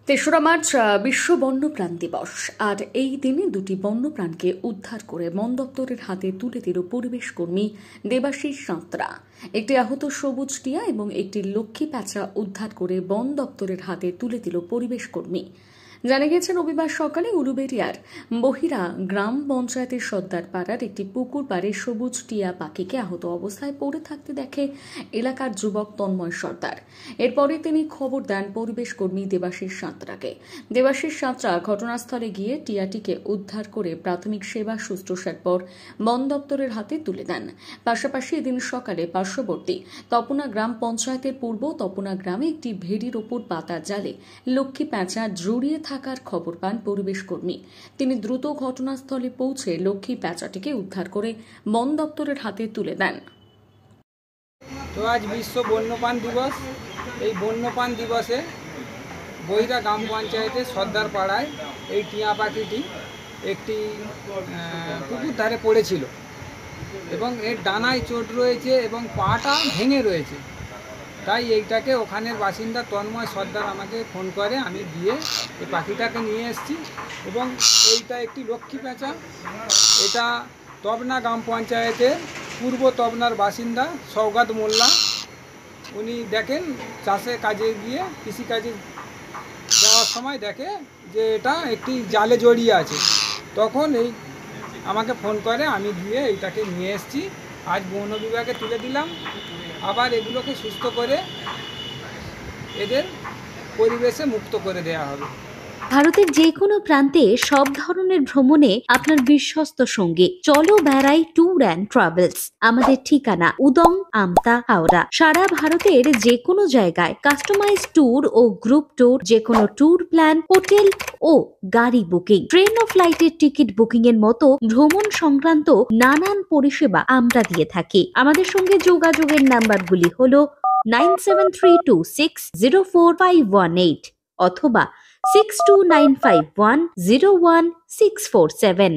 তেসরা মার্চ বিশ্ব বন্যপ্রাণ দিবস। আর এই দিনে দুটি বন্যপ্রাণকে উদ্ধার করে বন দপ্তরের হাতে তুলে দিল পরিবেশ কর্মী দেবাশিস সাঁতরা। একটি আহত সবুজ টিয়া এবং একটি লক্ষ্মী প্যাঁচা উদ্ধার করে বন দপ্তরের হাতে তুলে দিল পরিবেশ কর্মী। জানা গেছে, রবিবার সকালে উলুবেড়িয়ার বহিরা গ্রাম পঞ্চায়েতের সর্দার পাড়ার একটি পুকুর পাড়ে সবুজ টিয়া পাখিকে আহত অবস্থায় পড়ে থাকতে দেখে এলাকার যুবক তন্ময় সর্দার। এরপরে তিনি খবর দেন পরিবেশ কর্মী দেবাশিস সাঁতরাকে। দেবাশিস সাঁতরা ঘটনাস্থলে গিয়ে টিয়াটিকে উদ্ধার করে প্রাথমিক সেবা শুশ্রূষার পর বন দপ্তরের হাতে তুলে দেন। পাশাপাশি এদিন সকালে পার্শ্ববর্তী তপনা গ্রাম পঞ্চায়েতের পূর্ব তপনা গ্রামে একটি ভেড়ির ওপর পাতার জালে লক্ষ্মী প্যাঁচা জড়িয়ে থাকার খবর পান পরিবেশ কর্মী। তিনি দ্রুত ঘটনাস্থলে পৌঁছে লক্ষ্মী প্যাঁচাটিকে উদ্ধার করে বন দপ্তরের হাতে তুলে দেন। তো আজ বিশ্ব বন্যপ্রাণ দিবস। এই বন্যপ্রাণ দিবসে বহিরা গ্রাম পঞ্চায়েতের সর্দার পাড়ায় এই টিয়া পাখিটি একটি পুকুর ধারে পড়েছিল এবং এর ডানায় চোট রয়েছে এবং পাটা ভেঙে রয়েছে। তাই এইটাকে ওখানের বাসিন্দা তন্ময় সর্দার আমাকে ফোন করে, আমি গিয়ে এই পাখিটাকে নিয়ে এসেছি। এবং এইটা একটি লক্ষ্মী প্যাঁচা। এটা তবনা গ্রাম পঞ্চায়েতের পূর্ব তবনার বাসিন্দা সৌগাত মোল্লা। উনি দেখেন চাষে কাজে গিয়ে কৃষিকাজে যাওয়ার সময় দেখে যে এটা একটি জালে জড়িয়ে আছে, তখন এই আমাকে ফোন করে, আমি গিয়ে এইটাকে নিয়ে এসেছি। আজ বন বিভাগে তুলে দিলাম। আবার এগুলোকে সুস্থ করে এদের পরিবেশে মুক্ত করে দেওয়া হবে। ভারতের যে কোনো প্রান্তে সব ধরনের ভ্রমণে আপনার বিশ্বস্ত সঙ্গী চলো বেড়াই ট্যুর অ্যান্ড ট্রাভেলস। আমাদের ঠিকানা উদং, আমতা, হাওড়া। সারা ভারতের যে কোনো জায়গায় কাস্টমাইজ ট্যুর ও গ্রুপ ট্যুর, যে কোনো ট্যুর প্ল্যান, হোটেল ও গাড়ি বুকিং, ট্রেন ও ফ্লাইটের টিকিট বুকিং এর মতো ভ্রমণ সংক্রান্ত নানান পরিষেবা আমরা দিয়ে থাকি। আমাদের সঙ্গে যোগাযোগের নাম্বারগুলি হলো 9732604518 অথবা 6295101647।